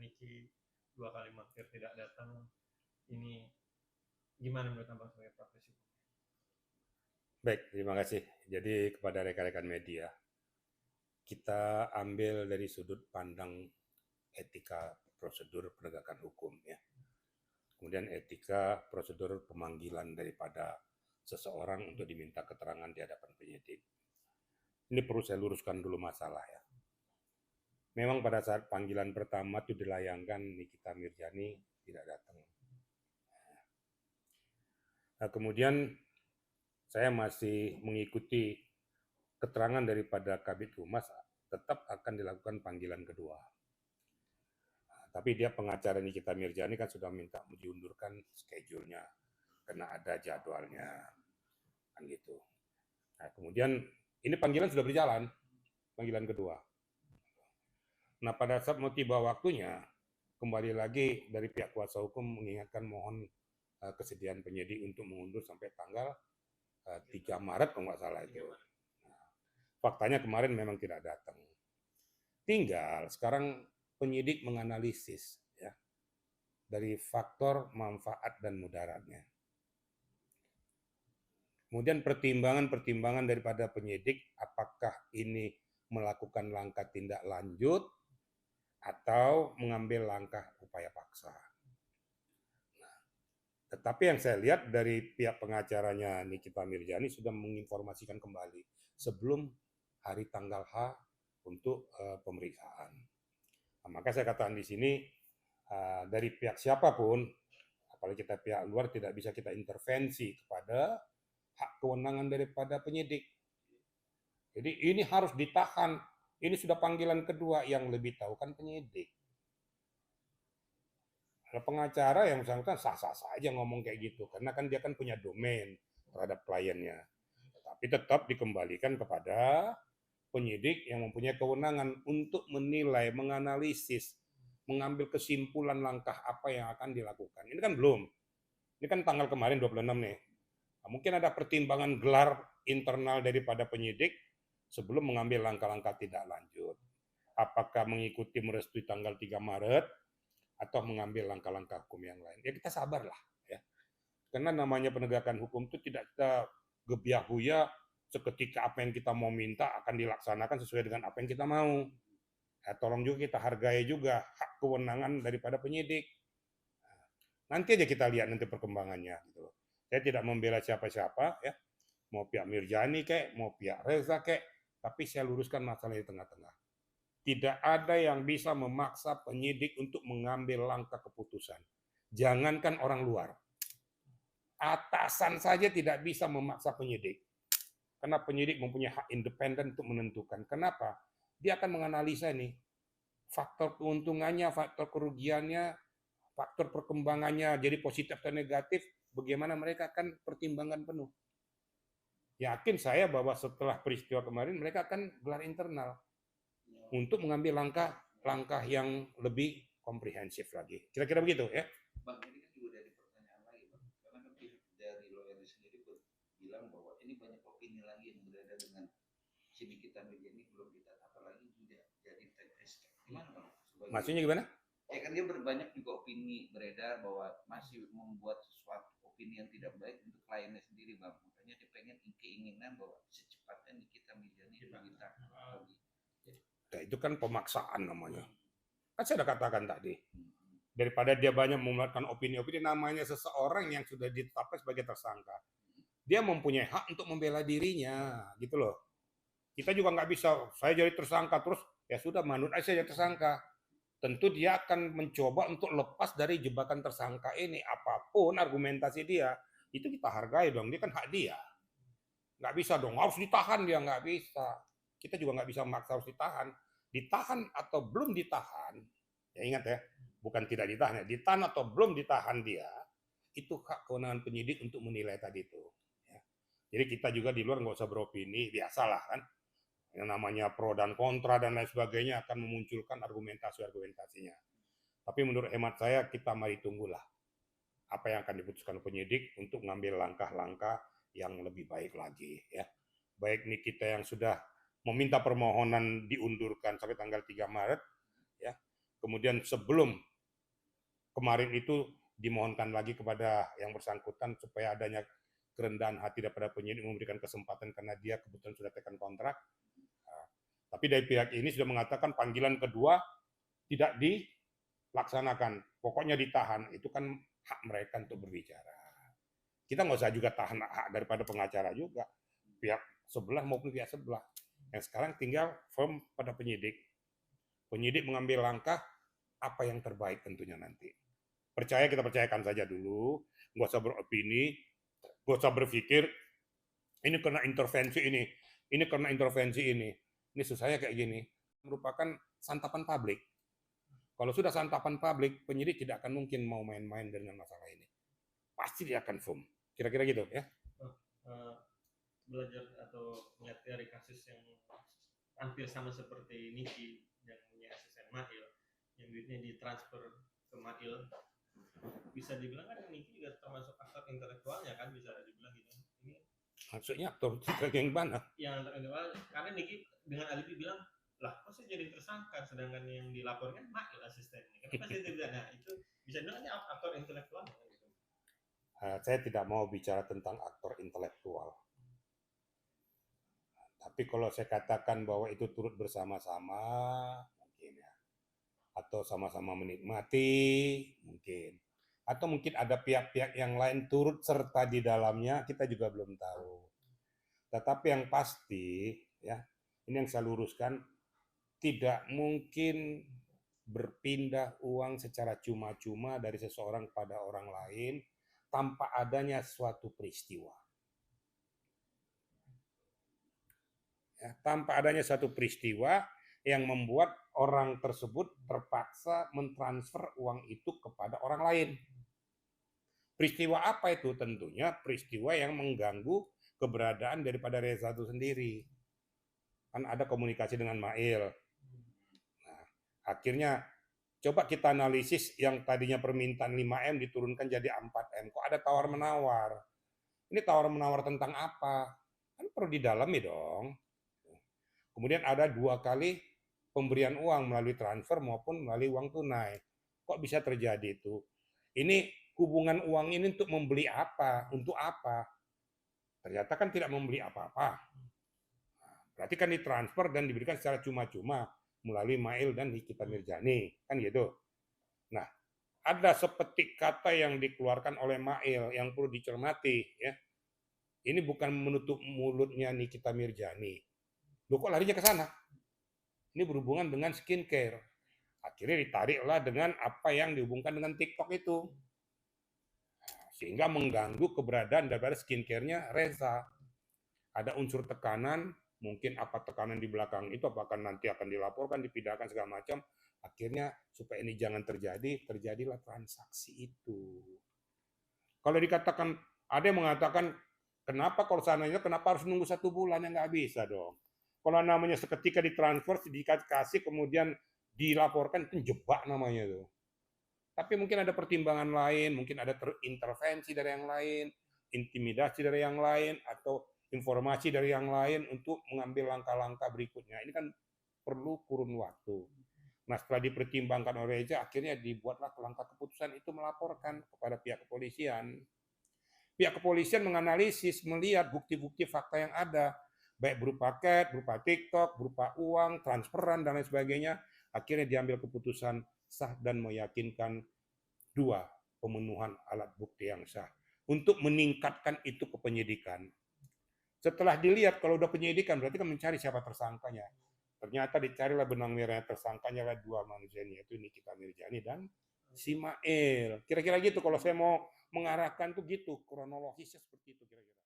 Niki 2 kali mangkir tidak datang, ini gimana menurut Abang sebagai praktisi? Baik, terima kasih. Jadi kepada rekan-rekan media, kita ambil dari sudut pandang etika prosedur penegakan hukum ya. Kemudian etika prosedur pemanggilan daripada seseorang untuk diminta keterangan di hadapan penyidik. Ini perlu saya luruskan dulu masalah ya. Memang pada saat panggilan pertama itu dilayangkan Nikita Mirjani tidak datang. Nah, kemudian saya masih mengikuti keterangan daripada Kabid Humas tetap akan dilakukan panggilan kedua. Nah, tapi dia pengacara Nikita Mirjani kan sudah minta diundurkan schedule-nya karena ada jadwalnya kan gitu. Nah, kemudian ini panggilan sudah berjalan, panggilan kedua. Nah, pada saat mau tiba waktunya, kembali lagi dari pihak kuasa hukum mengingatkan mohon kesediaan penyidik untuk mengundur sampai tanggal 3 Maret kalau nggak salah itu. Nah, faktanya kemarin memang tidak datang. Tinggal sekarang penyidik menganalisis ya dari faktor manfaat dan mudaratnya. Kemudian pertimbangan-pertimbangan daripada penyidik apakah ini melakukan langkah tindak lanjut atau mengambil langkah upaya paksa. Tetapi yang saya lihat dari pihak pengacaranya Nikita Mirjani sudah menginformasikan kembali sebelum hari tanggal H untuk pemeriksaan. Nah, maka saya katakan di sini dari pihak siapapun, apalagi kita pihak luar tidak bisa kita intervensi kepada hak kewenangan daripada penyidik. Jadi ini harus ditahan. Ini sudah panggilan kedua, yang lebih tahu kan penyidik. Kalau pengacara yang bersangkutan sah-sah saja ngomong kayak gitu, karena kan dia kan punya domain terhadap kliennya. Tapi tetap dikembalikan kepada penyidik yang mempunyai kewenangan untuk menilai, menganalisis, mengambil kesimpulan langkah apa yang akan dilakukan. Ini kan belum. Ini kan tanggal kemarin 26 nih. Nah, mungkin ada pertimbangan gelar internal daripada penyidik sebelum mengambil langkah-langkah tidak lanjut. Apakah mengikuti merestui tanggal 3 Maret atau mengambil langkah-langkah hukum yang lain. Ya kita sabarlah ya. Karena namanya penegakan hukum itu tidak kita gebiah-huya seketika apa yang kita mau minta akan dilaksanakan sesuai dengan apa yang kita mau. Ya, tolong juga kita hargai juga hak kewenangan daripada penyidik. Nanti aja kita lihat nanti perkembangannya gitu loh. Saya tidak membela siapa-siapa ya, mau pihak Mirjani kek, mau pihak Reza kek, tapi saya luruskan masalah di tengah-tengah. Tidak ada yang bisa memaksa penyidik untuk mengambil langkah keputusan. Jangankan orang luar, atasan saja tidak bisa memaksa penyidik. Karena penyidik mempunyai hak independen untuk menentukan. Kenapa? Dia akan menganalisa nih faktor keuntungannya, faktor kerugiannya, faktor perkembangannya, jadi positif atau negatif, bagaimana mereka akan pertimbangan penuh. Yakin saya bahwa setelah peristiwa kemarin mereka akan gelar internal untuk mengambil langkah yang lebih komprehensif lagi. Kira-kira begitu ya. Bang, ini kan juga dari pertanyaan lagi, Bang. Karena kan dari lawyer sendiri bilang bahwa ini banyak opini lagi yang berbeda dengan si Nikita Mirjani belum ditata, apalagi tidak jadi TPS. Gimana, Bang? Maksudnya gimana? Ya kan dia berbanyak juga opini beredar bahwa masih membuat sesuatu opini yang tidak baik untuk kliennya sendiri, Bang. Makanya dia pengen keinginan bahwa secepatnya Nikita Mirjani ditahan lagi. Nah, itu kan pemaksaan namanya. Kan saya sudah katakan tadi. Daripada dia banyak mengeluarkan opini-opini, namanya seseorang yang sudah ditetapkan sebagai tersangka. Dia mempunyai hak untuk membela dirinya, gitu loh. Kita juga nggak bisa, saya jadi tersangka terus, ya sudah manut aja jadi tersangka. Tentu dia akan mencoba untuk lepas dari jebakan tersangka ini. Apapun argumentasi dia, itu kita hargai dong. Dia kan hak dia. Nggak bisa dong, harus ditahan dia, nggak bisa. Kita juga nggak bisa memaksa harus ditahan. Ditahan atau belum ditahan, ya ingat ya, bukan tidak ditahan, ya, ditahan atau belum ditahan dia, itu hak kewenangan penyidik untuk menilai tadi itu. Ya. Jadi kita juga di luar nggak usah beropini, biasalah kan. Yang namanya pro dan kontra dan lain sebagainya akan memunculkan argumentasi-argumentasinya. Tapi menurut hemat saya, kita mari tunggulah apa yang akan diputuskan penyidik untuk mengambil langkah-langkah yang lebih baik lagi ya. Baik nih kita yang sudah meminta permohonan diundurkan sampai tanggal 3 Maret ya, kemudian sebelum kemarin itu dimohonkan lagi kepada yang bersangkutan supaya adanya kerendahan hati daripada penyidik memberikan kesempatan karena dia kebetulan sudah tekan kontrak. Tapi dari pihak ini sudah mengatakan panggilan kedua tidak dilaksanakan, pokoknya ditahan. Itu kan hak mereka untuk berbicara. Kita nggak usah juga tahan hak daripada pengacara juga, pihak sebelah maupun pihak sebelah. Yang sekarang tinggal firm pada penyidik. Penyidik mengambil langkah apa yang terbaik tentunya nanti. Percaya, kita percayakan saja dulu, nggak usah beropini, nggak usah berpikir ini karena intervensi ini karena intervensi ini susahnya kayak gini. Merupakan santapan publik. Kalau sudah santapan publik, penyidik tidak akan mungkin mau main-main dengan masalah ini. Pasti dia akan firm. Kira-kira gitu ya. Belajar atau melihat dari kasus yang hampir sama seperti Niki yang punya asisten Mail, yang duitnya ditransfer ke Mail, bisa dibilang kan Niki juga termasuk aktor intelektualnya kan, bisa dibilang gitu. Ini maksudnya aktor yang mana? Yang intelektual, karena Niki dengan alibi bilang, lah kok saya jadi tersangka, sedangkan yang dilaporkan Mail asistennya. Kenapa saya tidak? Nah itu bisa dibilang ini aktor intelektual kan, gitu. Saya tidak mau bicara tentang aktor intelektual. Tapi kalau saya katakan bahwa itu turut bersama-sama, mungkin ya. Atau sama-sama menikmati, mungkin. Atau mungkin ada pihak-pihak yang lain turut serta di dalamnya, kita juga belum tahu. Tetapi yang pasti, ya, ini yang saya luruskan, tidak mungkin berpindah uang secara cuma-cuma dari seseorang pada orang lain tanpa adanya suatu peristiwa. Ya, tanpa adanya suatu peristiwa yang membuat orang tersebut terpaksa mentransfer uang itu kepada orang lain. Peristiwa apa itu? Tentunya peristiwa yang mengganggu keberadaan daripada Reza itu sendiri. Kan ada komunikasi dengan Mail. Nah, akhirnya coba kita analisis yang tadinya permintaan 5M diturunkan jadi 4M. Kok ada tawar-menawar? Ini tawar-menawar tentang apa? Kan perlu didalami dong. Kemudian ada 2 kali pemberian uang melalui transfer maupun melalui uang tunai. Kok bisa terjadi itu? Ini hubungan uang ini untuk membeli apa? Untuk apa? Ternyata kan tidak membeli apa-apa. Berarti kan ditransfer dan diberikan secara cuma-cuma melalui Mail dan Nikita Mirzani, kan gitu. Nah, ada sepetik kata yang dikeluarkan oleh Mail yang perlu dicermati, ya. Ini bukan menutup mulutnya Nikita Mirzani. Loh kok larinya ke sana? Ini berhubungan dengan skincare. Akhirnya ditariklah dengan apa yang dihubungkan dengan TikTok itu. Sehingga mengganggu keberadaan daripada skincare-nya Reza. Ada unsur tekanan, mungkin apa tekanan di belakang itu, apakah nanti akan dilaporkan, dipidahkan segala macam. Akhirnya supaya ini jangan terjadi, terjadilah transaksi itu. Kalau dikatakan, ada yang mengatakan, kenapa kalau seandainya kenapa harus nunggu 1 bulan? Ya nggak bisa dong. Kalau namanya seketika ditransfer, dikasih kemudian dilaporkan, itu jebak namanya tuh. Tapi mungkin ada pertimbangan lain, mungkin ada intervensi dari yang lain, intimidasi dari yang lain, atau informasi dari yang lain untuk mengambil langkah-langkah berikutnya. Ini kan perlu kurun waktu. Nah, setelah dipertimbangkan oleh Reza, akhirnya dibuatlah langkah keputusan itu melaporkan kepada pihak kepolisian. Pihak kepolisian menganalisis, melihat bukti-bukti fakta yang ada, baik berupa chat, berupa TikTok, berupa uang, transferan, dan lain sebagainya. Akhirnya diambil keputusan sah dan meyakinkan 2 pemenuhan alat bukti yang sah untuk meningkatkan itu ke penyidikan. Setelah dilihat kalau udah penyidikan berarti kan mencari siapa tersangkanya. Ternyata dicarilah benang merah tersangkanya lah 2 manusia ini, yaitu Nikita Mirzani dan si Mail. Kira-kira gitu kalau saya mau mengarahkan tuh gitu, kronologisnya seperti itu kira-kira.